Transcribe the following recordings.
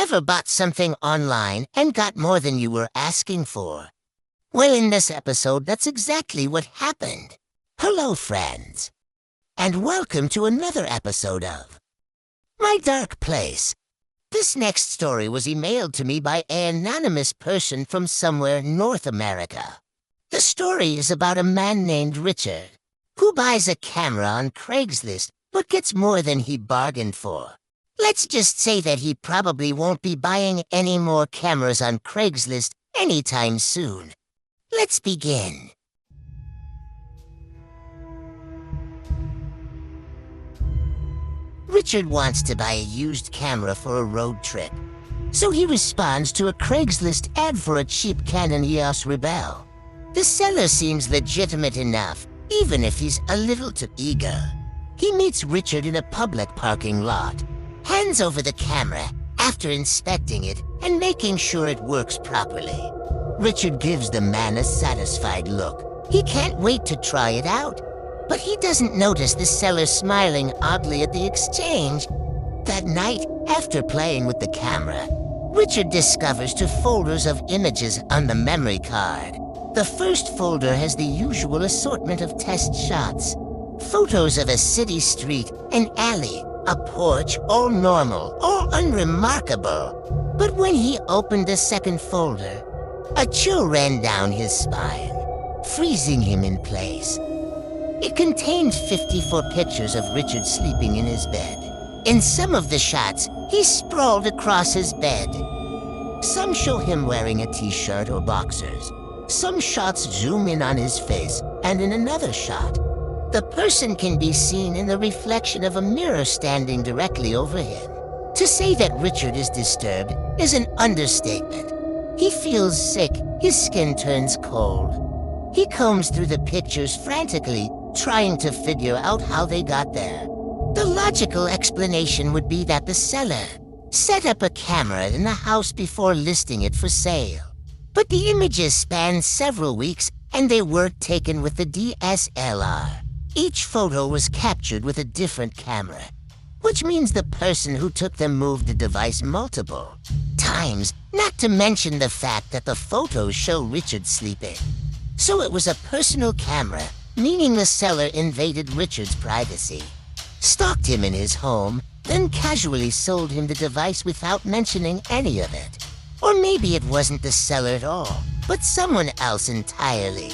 Ever bought something online and got more than you were asking for? Well, in this episode, that's exactly what happened. Hello, friends, and welcome to another episode of My Dark Place. This next story was emailed to me by an anonymous person from somewhere in North America. The story is about a man named Richard, who buys a camera on Craigslist but gets more than he bargained for. Let's just say that he probably won't be buying any more cameras on Craigslist anytime soon. Let's begin. Richard wants to buy a used camera for a road trip, so he responds to a Craigslist ad for a cheap Canon EOS Rebel. The seller seems legitimate enough, even if he's a little too eager. He meets Richard in a public parking lot, hands over the camera after inspecting it and making sure it works properly. Richard gives the man a satisfied look. He can't wait to try it out, but he doesn't notice the seller smiling oddly at the exchange. That night, after playing with the camera, Richard discovers two folders of images on the memory card. The first folder has the usual assortment of test shots. Photos of a city street, an alley, a porch, all normal, all unremarkable. But when he opened the second folder, a chill ran down his spine, freezing him in place. It contained 54 pictures of Richard sleeping in his bed. In some of the shots, he sprawled across his bed. Some show him wearing a t-shirt or boxers. Some shots zoom in on his face, and in another shot, the person can be seen in the reflection of a mirror standing directly over him. To say that Richard is disturbed is an understatement. He feels sick, his skin turns cold. He combs through the pictures frantically, trying to figure out how they got there. The logical explanation would be that the seller set up a camera in the house before listing it for sale. But the images span several weeks, and they weren't taken with the DSLR. Each photo was captured with a different camera, which means the person who took them moved the device multiple times, not to mention the fact that the photos show Richard sleeping. So it was a personal camera, meaning the seller invaded Richard's privacy, stalked him in his home, then casually sold him the device without mentioning any of it. Or maybe it wasn't the seller at all, but someone else entirely.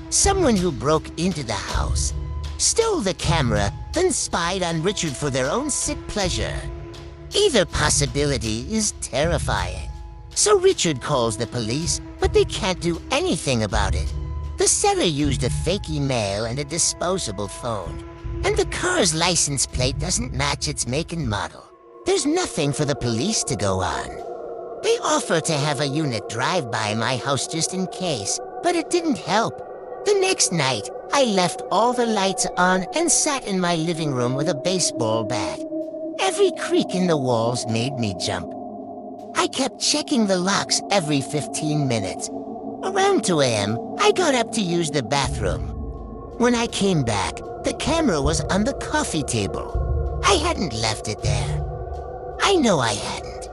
Someone who broke into the house, stole the camera, then spied on Richard for their own sick pleasure. Either possibility is terrifying. So Richard calls the police, but they can't do anything about it. The seller used a fake email and a disposable phone, and the car's license plate doesn't match its make and model. There's nothing for the police to go on. They offer to have a unit drive by my house just in case, but it didn't help. The next night, I left all the lights on and sat in my living room with a baseball bat. Every creak in the walls made me jump. I kept checking the locks every 15 minutes. Around 2 a.m., I got up to use the bathroom. When I came back, the camera was on the coffee table. I hadn't left it there. I know I hadn't.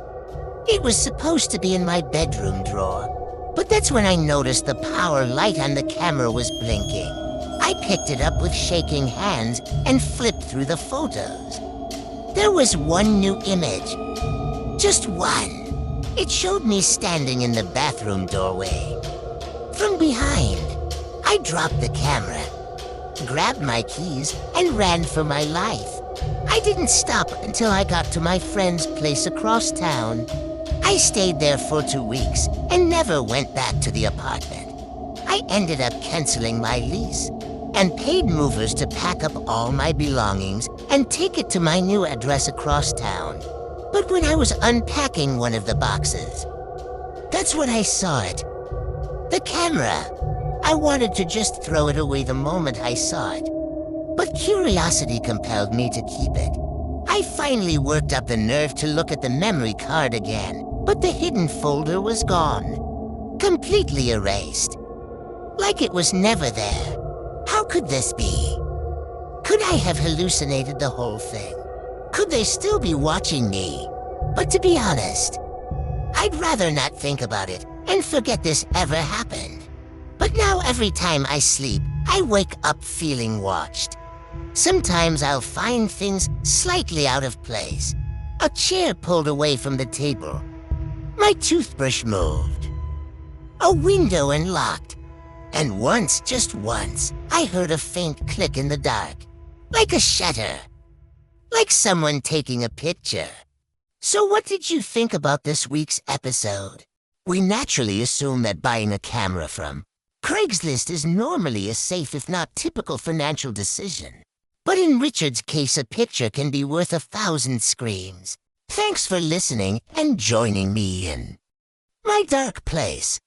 It was supposed to be in my bedroom drawer, but that's when I noticed the power light on the camera was blinking. I picked it up with shaking hands and flipped through the photos. There was one new image. Just one. It showed me standing in the bathroom doorway. From behind, I dropped the camera, grabbed my keys, and ran for my life. I didn't stop until I got to my friend's place across town. I stayed there for 2 weeks and never went back to the apartment. I ended up canceling my lease and paid movers to pack up all my belongings and take it to my new address across town. But when I was unpacking one of the boxes, that's when I saw it. The camera. I wanted to just throw it away the moment I saw it, but curiosity compelled me to keep it. I finally worked up the nerve to look at the memory card again, but the hidden folder was gone, completely erased, like it was never there. How could this be? Could I have hallucinated the whole thing? Could they still be watching me? But to be honest, I'd rather not think about it and forget this ever happened. But now every time I sleep, I wake up feeling watched. Sometimes I'll find things slightly out of place. A chair pulled away from the table. My toothbrush moved. A window unlocked. And once, just once, I heard a faint click in the dark. Like a shutter. Like someone taking a picture. So what did you think about this week's episode? We naturally assume that buying a camera from Craigslist is normally a safe if not typical financial decision. But in Richard's case, a picture can be worth 1,000 screams. Thanks for listening and joining me in my dark place.